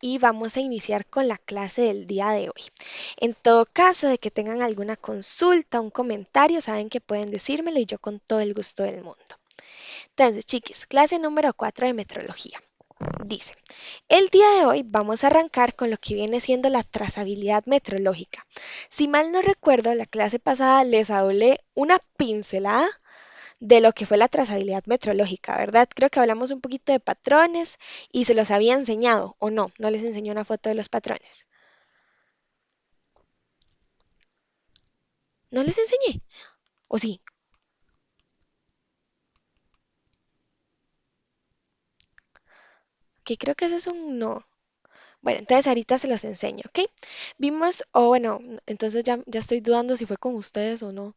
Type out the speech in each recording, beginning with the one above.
y vamos a iniciar con la clase del día de hoy. En todo caso de que tengan alguna consulta, un comentario, saben que pueden decírmelo y yo con todo el gusto del mundo. Entonces, chiquis, clase número 4 de metrología. Dice, el día de hoy vamos a arrancar con lo que viene siendo la trazabilidad metrológica. Si mal no recuerdo, la clase pasada les hablé una pincelada de lo que fue la trazabilidad metrológica, ¿verdad? Creo que hablamos un poquito de patrones y se los había enseñado, o no, no les enseñó una foto de los patrones. ¿No les enseñé? ¿O sí? Que creo que eso es un no. Bueno, entonces ahorita se los enseño, ¿ok? Vimos, o bueno, entonces ya estoy dudando si fue con ustedes o no.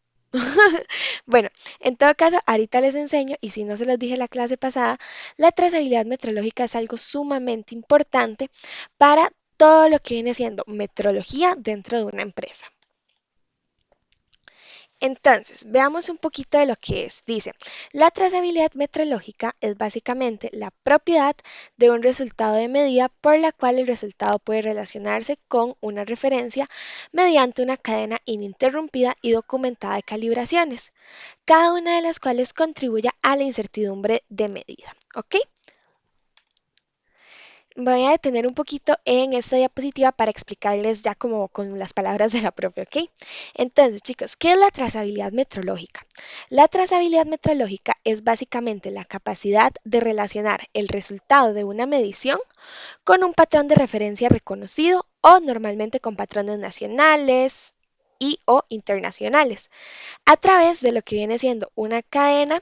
Bueno, en todo caso, ahorita les enseño, y si no se los dije la clase pasada, la trazabilidad metrológica es algo sumamente importante para todo lo que viene siendo metrología dentro de una empresa. Entonces, veamos un poquito de lo que es. Dice, la trazabilidad metrológica es básicamente la propiedad de un resultado de medida por la cual el resultado puede relacionarse con una referencia mediante una cadena ininterrumpida y documentada de calibraciones, cada una de las cuales contribuye a la incertidumbre de medida. ¿Ok? Voy a detener un poquito en esta diapositiva para explicarles ya como con las palabras de la profe, ¿ok? Entonces, chicos, ¿qué es la trazabilidad metrológica? La trazabilidad metrológica es básicamente la capacidad de relacionar el resultado de una medición con un patrón de referencia reconocido o normalmente con patrones nacionales y o internacionales, a través de lo que viene siendo una cadena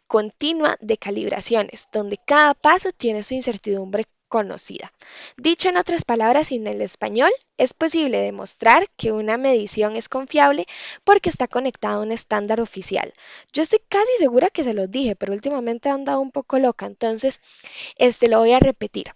continua de calibraciones, donde cada paso tiene su incertidumbre conocida. Dicho en otras palabras, y en el español, es posible demostrar que una medición es confiable porque está conectada a un estándar oficial. Yo estoy casi segura que se los dije, pero últimamente he andado un poco loca, entonces lo voy a repetir.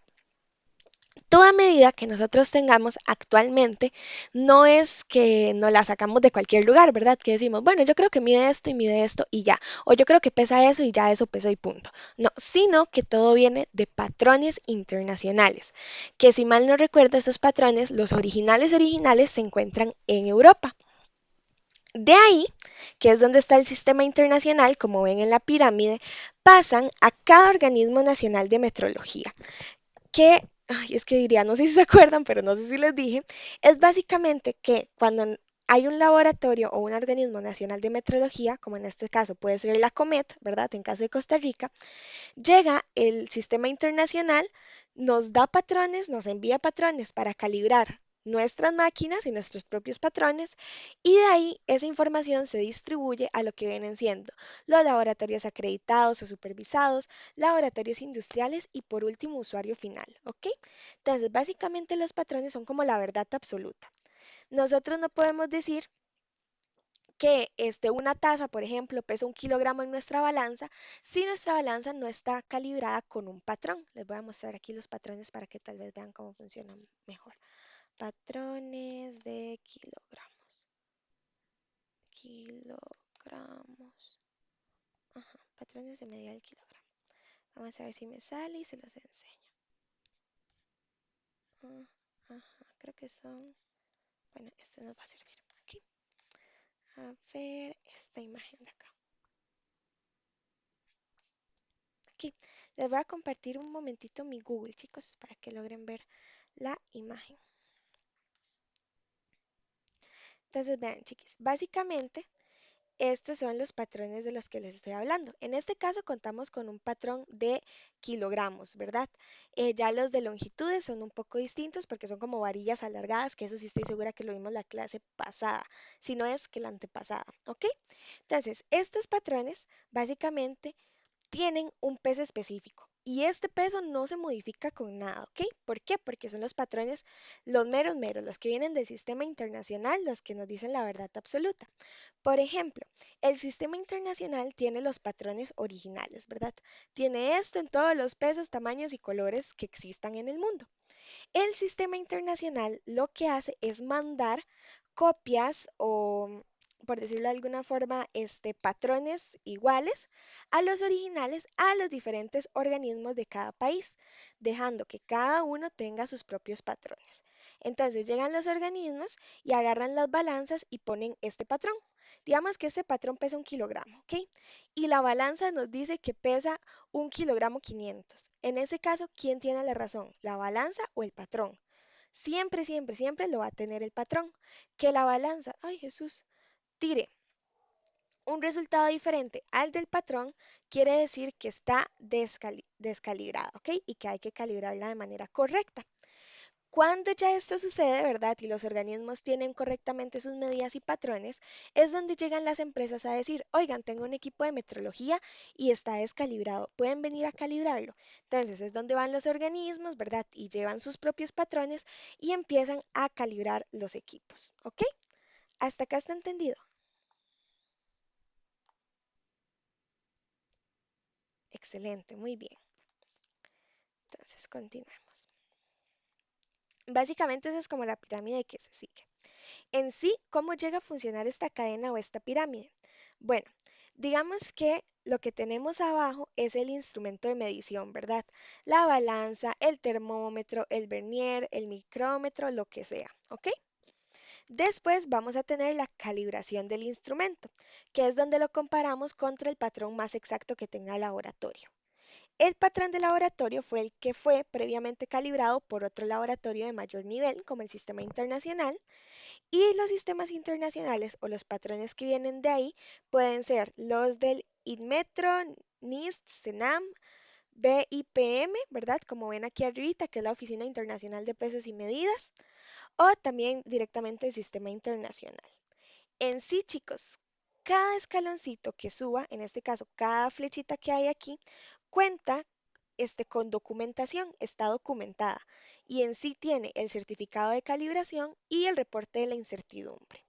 Toda medida que nosotros tengamos actualmente no es que nos la sacamos de cualquier lugar, ¿verdad? Que decimos, bueno, yo creo que mide esto y ya, o yo creo que pesa eso y ya eso pesó y punto. No, sino que todo viene de patrones internacionales, que si mal no recuerdo, esos patrones, los originales se encuentran en Europa. De ahí, que es donde está el sistema internacional, como ven en la pirámide, pasan a cada organismo nacional de metrología que, ay, es que diría, no sé si se acuerdan, pero no sé si les dije, es básicamente que cuando hay un laboratorio o un organismo nacional de metrología, como en este caso puede ser la COMET, ¿verdad? En caso de Costa Rica, llega el sistema internacional, nos da patrones, nos envía patrones para calibrar nuestras máquinas y nuestros propios patrones, y de ahí esa información se distribuye a lo que vienen siendo los laboratorios acreditados o supervisados, laboratorios industriales y por último usuario final, ¿ok? Entonces, básicamente los patrones son como la verdad absoluta. Nosotros no podemos decir que una taza, por ejemplo, pesa 1 kilogramo en nuestra balanza, si nuestra balanza no está calibrada con un patrón. Les voy a mostrar aquí los patrones para que tal vez vean cómo funcionan mejor. Patrones de kilogramos. Kilogramos. Ajá, patrones de medida del kilogramo. Vamos a ver si me sale y se los enseño. Ah, ajá, creo que son... Bueno, este nos va a servir. Aquí. A ver esta imagen de acá. Aquí les voy a compartir un momentito mi Google, chicos, para que logren ver la imagen. Entonces, vean, chiquis, básicamente estos son los patrones de los que les estoy hablando. En este caso contamos con un patrón de kilogramos, ¿verdad? Ya los de longitudes son un poco distintos porque son como varillas alargadas, que eso sí estoy segura que lo vimos la clase pasada, si no es que la antepasada, ¿ok? Entonces, estos patrones básicamente tienen un peso específico y este peso no se modifica con nada, ¿ok? ¿Por qué? Porque son los patrones, los meros, los que vienen del sistema internacional, los que nos dicen la verdad absoluta. Por ejemplo, el sistema internacional tiene los patrones originales, ¿verdad? Tiene esto en todos los pesos, tamaños y colores que existan en el mundo. El sistema internacional lo que hace es mandar copias o por decirlo de alguna forma, patrones iguales a los originales a los diferentes organismos de cada país, dejando que cada uno tenga sus propios patrones. Entonces llegan los organismos y agarran las balanzas y ponen este patrón. Digamos que este patrón pesa 1 kilogramo, ¿ok? Y la balanza nos dice que pesa 1 kilogramo 500. En ese caso, ¿quién tiene la razón? ¿La balanza o el patrón? Siempre, siempre, siempre lo va a tener el patrón. Que la balanza, ay Jesús, tire un resultado diferente al del patrón, quiere decir que está descalibrada, ¿ok? Y que hay que calibrarla de manera correcta. Cuando ya esto sucede, ¿verdad? Y los organismos tienen correctamente sus medidas y patrones, es donde llegan las empresas a decir, oigan, tengo un equipo de metrología y está descalibrado, pueden venir a calibrarlo. Entonces es donde van los organismos, ¿verdad? Y llevan sus propios patrones y empiezan a calibrar los equipos, ¿ok? ¿Hasta acá está entendido? Excelente, muy bien. Entonces, continuemos. Básicamente esa es como la pirámide que se sigue. En sí, ¿cómo llega a funcionar esta cadena o esta pirámide? Bueno, digamos que lo que tenemos abajo es el instrumento de medición, ¿verdad? La balanza, el termómetro, el vernier, el micrómetro, lo que sea, ¿ok? Después vamos a tener la calibración del instrumento, que es donde lo comparamos contra el patrón más exacto que tenga el laboratorio. El patrón de laboratorio fue el que fue previamente calibrado por otro laboratorio de mayor nivel, como el Sistema Internacional, y los sistemas internacionales o los patrones que vienen de ahí pueden ser los del INMETRO, NIST, CENAM, BIPM, ¿verdad? Como ven aquí arribita, que es la Oficina Internacional de Pesos y Medidas, o también directamente el Sistema Internacional. En sí, chicos, cada escaloncito que suba, en este caso cada flechita que hay aquí, cuenta con documentación, está documentada y en sí tiene el certificado de calibración y el reporte de la incertidumbre.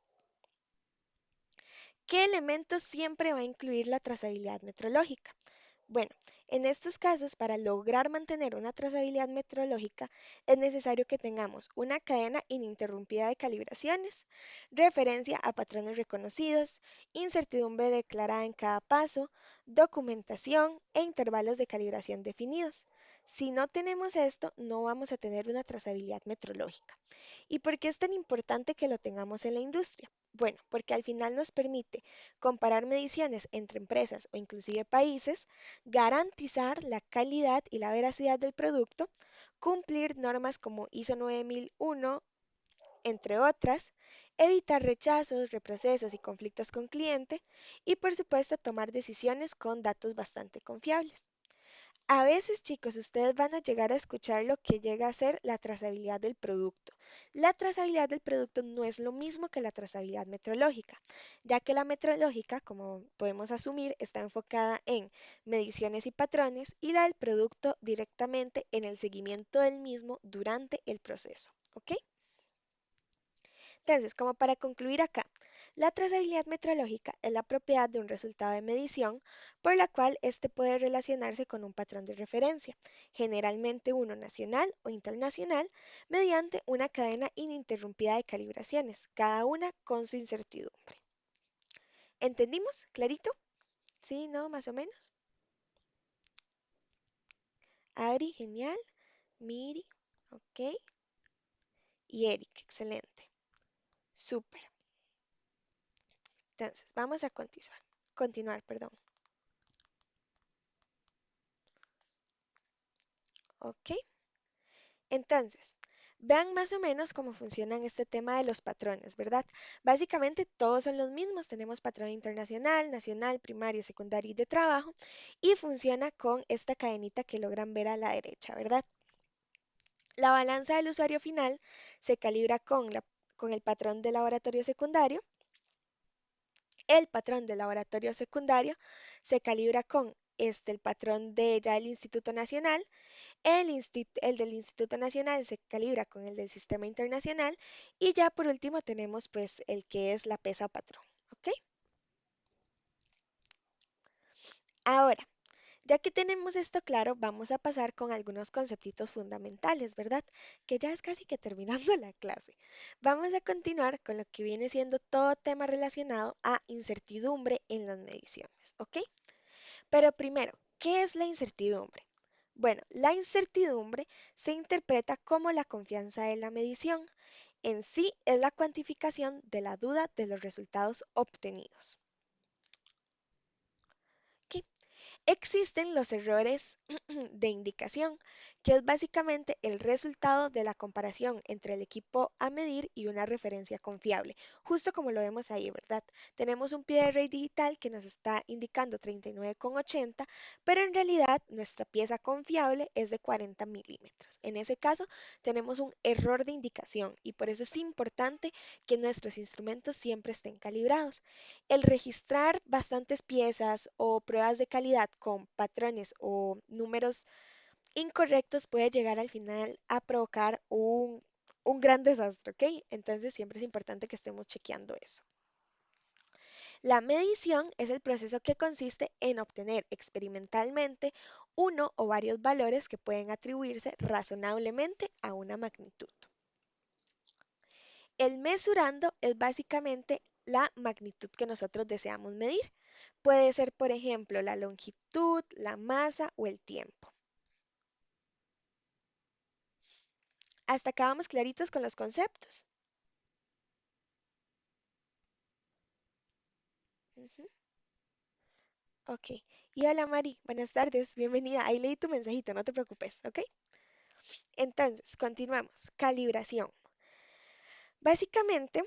¿Qué elementos siempre va a incluir la trazabilidad metrológica? Bueno, en estos casos, para lograr mantener una trazabilidad metrológica, es necesario que tengamos una cadena ininterrumpida de calibraciones, referencia a patrones reconocidos, incertidumbre declarada en cada paso, documentación e intervalos de calibración definidos. Si no tenemos esto, no vamos a tener una trazabilidad metrológica. ¿Y por qué es tan importante que lo tengamos en la industria? Bueno, porque al final nos permite comparar mediciones entre empresas o inclusive países, garantizar la calidad y la veracidad del producto, cumplir normas como ISO 9001, entre otras, evitar rechazos, reprocesos y conflictos con cliente y por supuesto tomar decisiones con datos bastante confiables. A veces, chicos, ustedes van a llegar a escuchar lo que llega a ser la trazabilidad del producto. La trazabilidad del producto no es lo mismo que la trazabilidad metrológica, ya que la metrológica, como podemos asumir, está enfocada en mediciones y patrones y la del producto directamente en el seguimiento del mismo durante el proceso. ¿Ok? Entonces, como para concluir acá, la trazabilidad metrológica es la propiedad de un resultado de medición por la cual éste puede relacionarse con un patrón de referencia, generalmente uno nacional o internacional, mediante una cadena ininterrumpida de calibraciones, cada una con su incertidumbre. ¿Entendimos? ¿Clarito? Sí, ¿no? Más o menos. Ari, genial. Miri, ok. Y Eric, excelente. Súper. Entonces, vamos a continuar. Continuar, perdón. Ok. Entonces, vean más o menos cómo funcionan este tema de los patrones, ¿verdad? Básicamente todos son los mismos, tenemos patrón internacional, nacional, primario, secundario y de trabajo, y funciona con esta cadenita que logran ver a la derecha, ¿verdad? La balanza del usuario final se calibra con el patrón de laboratorio secundario. El patrón de laboratorio secundario se calibra con el patrón de ya el Instituto Nacional. El del Instituto Nacional se calibra con el del Sistema Internacional y ya por último tenemos pues el que es la pesa patrón, ¿ok? Ahora, Ya que tenemos esto claro, vamos a pasar con algunos conceptitos fundamentales, ¿verdad? Que ya es casi que terminando la clase. Vamos a continuar con lo que viene siendo todo tema relacionado a incertidumbre en las mediciones, ¿ok? Pero primero, ¿qué es la incertidumbre? Bueno, la incertidumbre se interpreta como la confianza de la medición. En sí es la cuantificación de la duda de los resultados obtenidos. ¿Ok? Existen los errores de indicación, que es básicamente el resultado de la comparación entre el equipo a medir y una referencia confiable, justo como lo vemos ahí, ¿verdad? Tenemos un pie de rey digital que nos está indicando 39,80, pero en realidad nuestra pieza confiable es de 40 milímetros. En ese caso, tenemos un error de indicación y por eso es importante que nuestros instrumentos siempre estén calibrados. El registrar bastantes piezas o pruebas de calidad con patrones o números incorrectos puede llegar al final a provocar un gran desastre, ¿ok? Entonces siempre es importante que estemos chequeando eso. La medición es el proceso que consiste en obtener experimentalmente uno o varios valores que pueden atribuirse razonablemente a una magnitud. El mesurando es básicamente la magnitud que nosotros deseamos medir. Puede ser, por ejemplo, la longitud, la masa o el tiempo. Hasta acá vamos claritos con los conceptos. Ujú. Ok. Y hola Mari, buenas tardes, bienvenida. Ahí leí tu mensajito, no te preocupes, ¿ok? Entonces, continuamos. Calibración. Básicamente,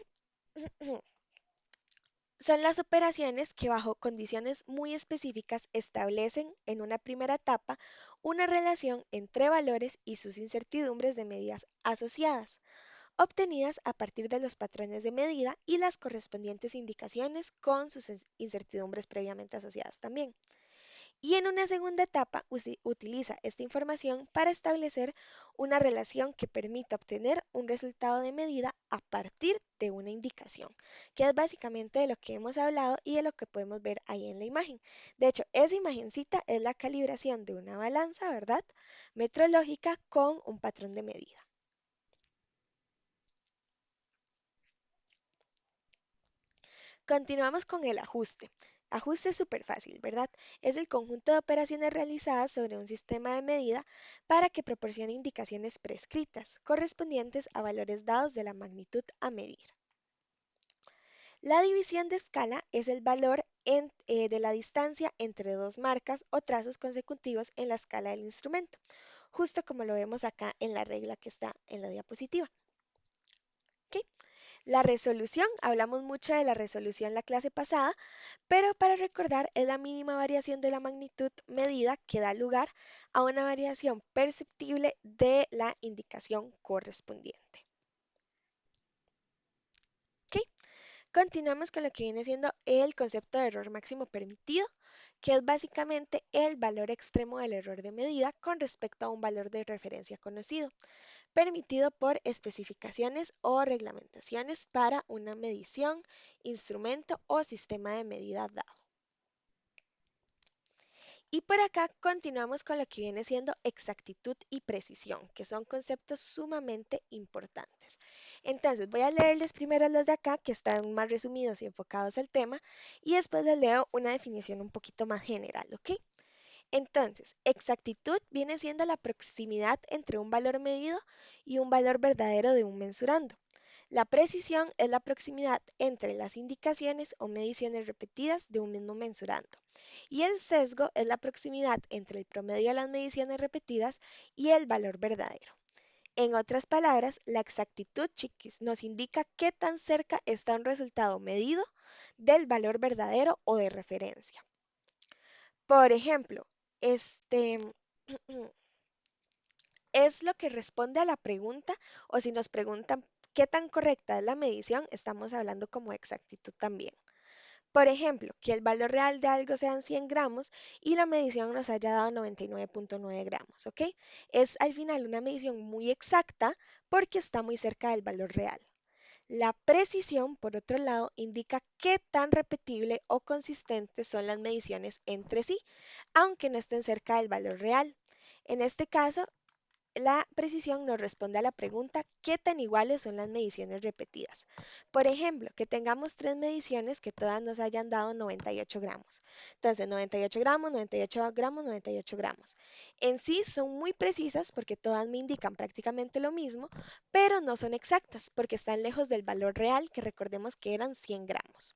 son las operaciones que bajo condiciones muy específicas establecen en una primera etapa una relación entre valores y sus incertidumbres de medidas asociadas, obtenidas a partir de los patrones de medida y las correspondientes indicaciones con sus incertidumbres previamente asociadas también. Y en una segunda etapa utiliza esta información para establecer una relación que permita obtener un resultado de medida a partir de una indicación, que es básicamente de lo que hemos hablado y de lo que podemos ver ahí en la imagen. De hecho, esa imagencita es la calibración de una balanza, ¿verdad? Metrológica con un patrón de medida. Continuamos con el ajuste. Ajuste es súper fácil, ¿verdad? Es el conjunto de operaciones realizadas sobre un sistema de medida para que proporcione indicaciones prescritas, correspondientes a valores dados de la magnitud a medir. La división de escala es el valor de la distancia entre dos marcas o trazos consecutivos en la escala del instrumento, justo como lo vemos acá en la regla que está en la diapositiva. ¿Ok? La resolución, hablamos mucho de la resolución la clase pasada, pero para recordar es la mínima variación de la magnitud medida que da lugar a una variación perceptible de la indicación correspondiente. ¿Ok? Continuamos con lo que viene siendo el concepto de error máximo permitido, que es básicamente el valor extremo del error de medida con respecto a un valor de referencia conocido, permitido por especificaciones o reglamentaciones para una medición, instrumento o sistema de medida dado. Y por acá continuamos con lo que viene siendo exactitud y precisión, que son conceptos sumamente importantes. Entonces voy a leerles primero los de acá, que están más resumidos y enfocados al tema, y después les leo una definición un poquito más general, ¿ok? Entonces, exactitud viene siendo la proximidad entre un valor medido y un valor verdadero de un mensurando. La precisión es la proximidad entre las indicaciones o mediciones repetidas de un mismo mensurando. Y el sesgo es la proximidad entre el promedio de las mediciones repetidas y el valor verdadero. En otras palabras, la exactitud, chiquis, nos indica qué tan cerca está un resultado medido del valor verdadero o de referencia. Por ejemplo, este es lo que responde a la pregunta o si nos preguntan qué tan correcta es la medición, estamos hablando como de exactitud también. Por ejemplo, que el valor real de algo sean 100 gramos y la medición nos haya dado 99,9 gramos, ¿ok? Es al final una medición muy exacta porque está muy cerca del valor real. La precisión, por otro lado, indica qué tan repetible o consistentes son las mediciones entre sí, aunque no estén cerca del valor real. En este caso, la precisión nos responde a la pregunta ¿qué tan iguales son las mediciones repetidas? Por ejemplo, que tengamos tres mediciones que todas nos hayan dado 98 gramos. Entonces, 98 gramos, 98 gramos, 98 gramos. En sí son muy precisas porque todas me indican prácticamente lo mismo, pero no son exactas porque están lejos del valor real que recordemos que eran 100 gramos.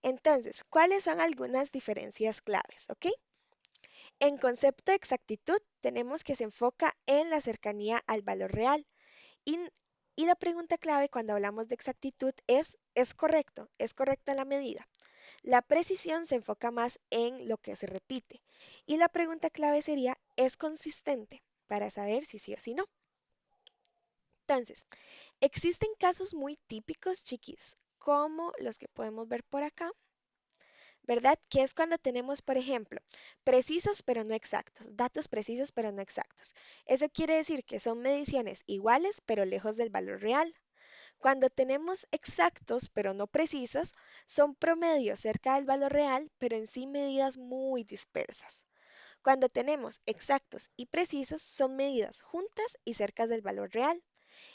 Entonces, ¿cuáles son algunas diferencias claves? ¿Ok? En concepto de exactitud, tenemos que se enfoca en la cercanía al valor real. Y, y la pregunta clave cuando hablamos de exactitud ¿es correcta la medida? La precisión se enfoca más en lo que se repite. Y la pregunta clave sería, ¿es consistente? Para saber si sí o si no. Entonces, existen casos muy típicos, chiquis, como los que podemos ver por acá. ¿Verdad? Que es cuando tenemos, por ejemplo, precisos pero no exactos, datos precisos pero no exactos. Eso quiere decir que son mediciones iguales pero lejos del valor real. Cuando tenemos exactos pero no precisos, son promedios cerca del valor real, pero en sí medidas muy dispersas. Cuando tenemos exactos y precisos, son medidas juntas y cerca del valor real.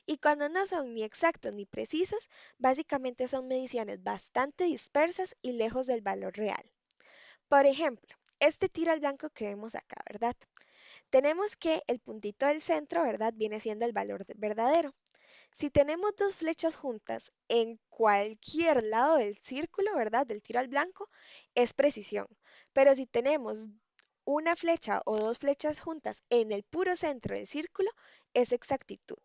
Y cuando no son ni exactos ni precisos, básicamente son mediciones bastante dispersas y lejos del valor real. Por ejemplo, este tiro al blanco que vemos acá, ¿verdad? Tenemos que el puntito del centro, ¿verdad? Viene siendo el valor verdadero. Si tenemos dos flechas juntas en cualquier lado del círculo, ¿verdad? Del tiro al blanco, es precisión. Pero si tenemos una flecha o dos flechas juntas en el puro centro del círculo, es exactitud.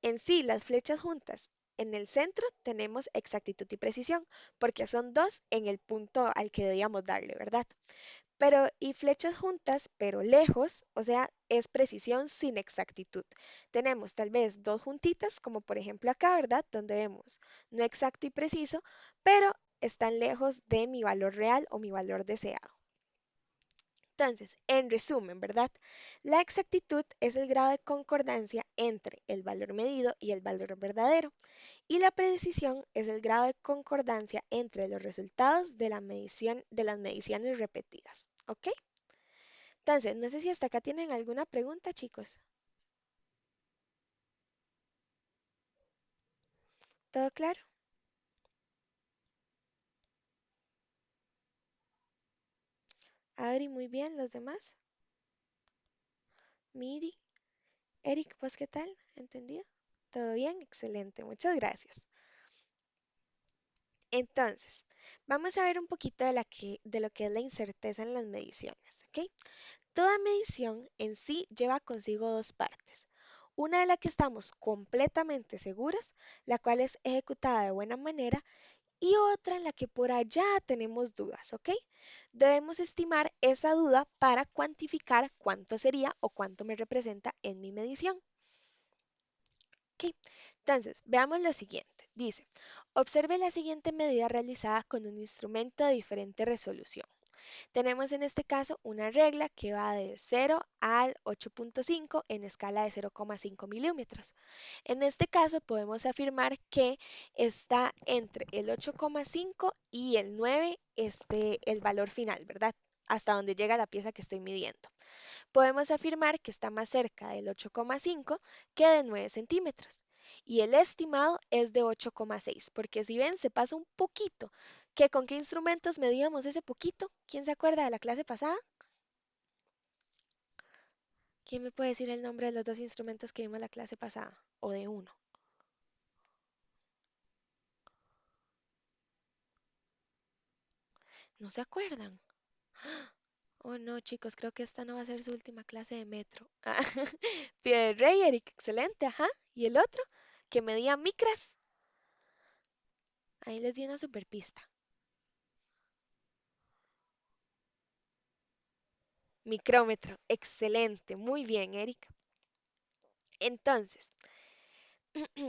En sí, las flechas juntas en el centro tenemos exactitud y precisión, porque son dos en el punto al que debíamos darle, ¿verdad? Pero, y flechas juntas, pero lejos, o sea, es precisión sin exactitud. Tenemos tal vez dos juntitas, como por ejemplo acá, ¿verdad? Donde vemos no exacto y preciso, pero están lejos de mi valor real o mi valor deseado. Entonces, en resumen, ¿verdad? La exactitud es el grado de concordancia entre el valor medido y el valor verdadero, y la precisión es el grado de concordancia entre los resultados de la medición de las mediciones repetidas. ¿Ok? Entonces, no sé si hasta acá tienen alguna pregunta, chicos. ¿Todo claro? Adri, muy bien. ¿Los demás? Miri, Eric, ¿pues qué tal? ¿Entendido? ¿Todo bien? Excelente. Muchas gracias. Entonces, vamos a ver un poquito de lo que es la incerteza en las mediciones, ¿ok? Toda medición en sí lleva consigo dos partes. Una de la que estamos completamente seguros, la cual es ejecutada de buena manera, y otra en la que por allá tenemos dudas, ¿ok? Debemos estimar esa duda para cuantificar cuánto sería o cuánto me representa en mi medición. ¿Ok? Entonces, veamos lo siguiente. Dice, observe la siguiente medida realizada con un instrumento de diferente resolución. Tenemos en este caso una regla que va del 0 al 8.5 en escala de 0,5 milímetros. En este caso podemos afirmar que está entre el 8,5 y el 9, el valor final, ¿verdad? Hasta donde llega la pieza que estoy midiendo. Podemos afirmar que está más cerca del 8,5 que de 9 centímetros. Y el estimado es de 8,6, porque si ven, se pasa un poquito. ¿Que con qué instrumentos medíamos ese poquito? ¿Quién se acuerda de la clase pasada? ¿Quién me puede decir el nombre de los dos instrumentos que vimos la clase pasada? O de uno. ¿No se acuerdan? Oh no, chicos, creo que esta no va a ser su última clase de metro. Pierre Rey, Eric, excelente, ajá. ¿Y el otro? Que medía micras. Ahí les di una super pista. Micrómetro, excelente, muy bien, Eric. Entonces,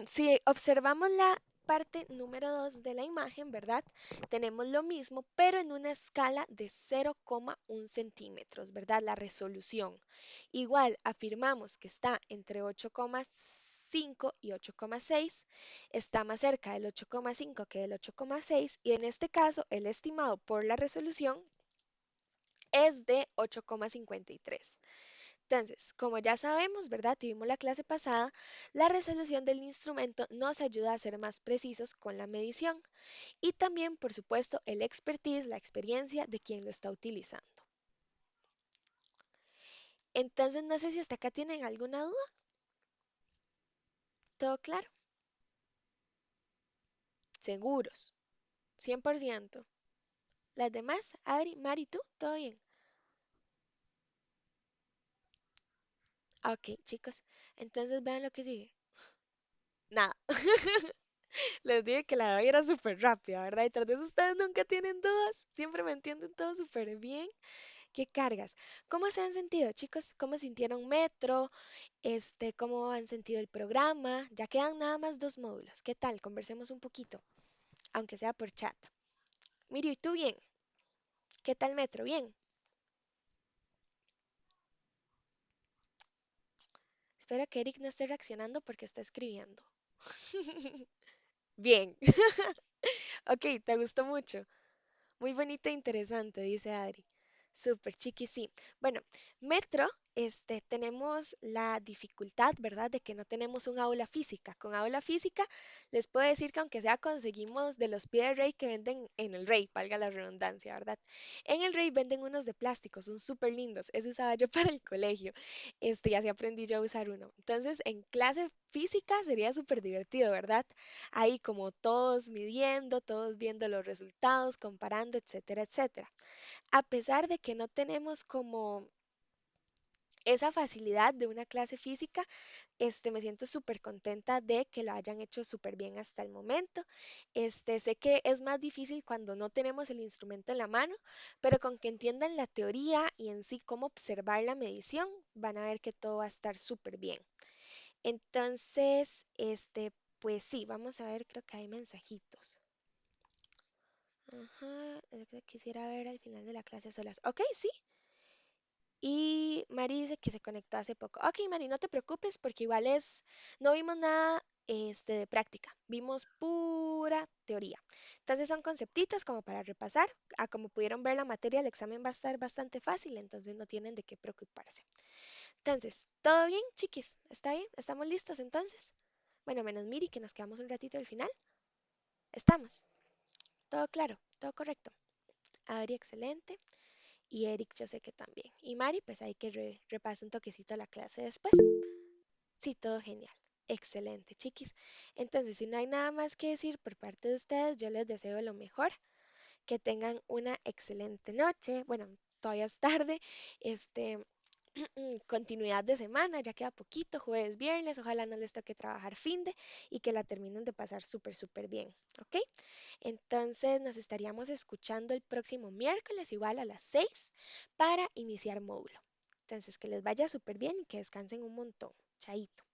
si observamos la parte número 2 de la imagen, ¿verdad? Tenemos lo mismo, pero en una escala de 0,1 centímetros, ¿verdad? La resolución. Igual, afirmamos que está entre 8,5 8,5 y 8,6. Está más cerca del 8,5 que del 8,6 y en este caso el estimado por la resolución es de 8,53. Entonces, como ya sabemos, ¿verdad? Tuvimos la clase pasada, la resolución del instrumento nos ayuda a ser más precisos con la medición y también, por supuesto, el expertise, la experiencia de quien lo está utilizando. Entonces, no sé si hasta acá tienen alguna duda. ¿Todo claro? Seguros, 100%. Las demás, Adri, Mari, ¿tú? ¿Todo bien? Ok, chicos. Entonces vean lo que sigue. Nada. Les dije que la doy era súper rápida, ¿verdad? Y tras de eso ustedes nunca tienen dudas. Siempre me entienden todo súper bien. ¿Qué cargas? ¿Cómo se han sentido, chicos? ¿Cómo sintieron Metro? ¿Cómo han sentido el programa? Ya quedan nada más dos módulos. ¿Qué tal? Conversemos un poquito, aunque sea por chat. Miri, ¿y tú bien? ¿Qué tal Metro? Bien. Espero que Eric no esté reaccionando porque está escribiendo. Bien. Ok, ¿te gustó mucho? Muy bonita e interesante, dice Adri. Súper chiqui, sí. Bueno, Metro, tenemos la dificultad, ¿verdad?, de que no tenemos un aula física. Con aula física, les puedo decir que aunque sea conseguimos de los pie de Rey que venden en el Rey, valga la redundancia, ¿verdad? En el Rey venden unos de plástico, son súper lindos. Ese usaba yo para el colegio. Y así aprendí yo a usar uno. Entonces, en clase física sería súper divertido, ¿verdad? Ahí como todos midiendo, todos viendo los resultados, comparando, etcétera, etcétera. A pesar de que no tenemos como esa facilidad de una clase física, me siento súper contenta de que lo hayan hecho súper bien hasta el momento. Sé que es más difícil cuando no tenemos el instrumento en la mano, pero con que entiendan la teoría y en sí cómo observar la medición, van a ver que todo va a estar súper bien. Entonces, pues sí, vamos a ver, creo que hay mensajitos. Ajá, es que quisiera ver al final de la clase a solas. Ok, sí. Y Mari dice que se conectó hace poco. Ok, Mari, no te preocupes porque igual no vimos nada de práctica, vimos pura teoría. Entonces son conceptitos como para repasar. Como pudieron ver la materia, el examen va a estar bastante fácil, entonces no tienen de qué preocuparse. Entonces, ¿todo bien, chiquis? ¿Está bien? ¿Estamos listos entonces? Bueno, menos Miri, que nos quedamos un ratito al final. Estamos. Todo claro, todo correcto. Adri, excelente. Y Eric, yo sé que también. Y Mari, pues hay que repase un toquecito a la clase después. Sí, todo genial. Excelente, chiquis. Entonces, si no hay nada más que decir por parte de ustedes, yo les deseo lo mejor. Que tengan una excelente noche. Bueno, todavía es tarde. Este, continuidad de semana, ya queda poquito, jueves, viernes. Ojalá no les toque trabajar fin de y que la terminen de pasar súper, súper bien. ¿Ok? Entonces nos estaríamos escuchando el próximo miércoles, igual a las 6, para iniciar módulo. Entonces que les vaya súper bien y que descansen un montón. Chaito.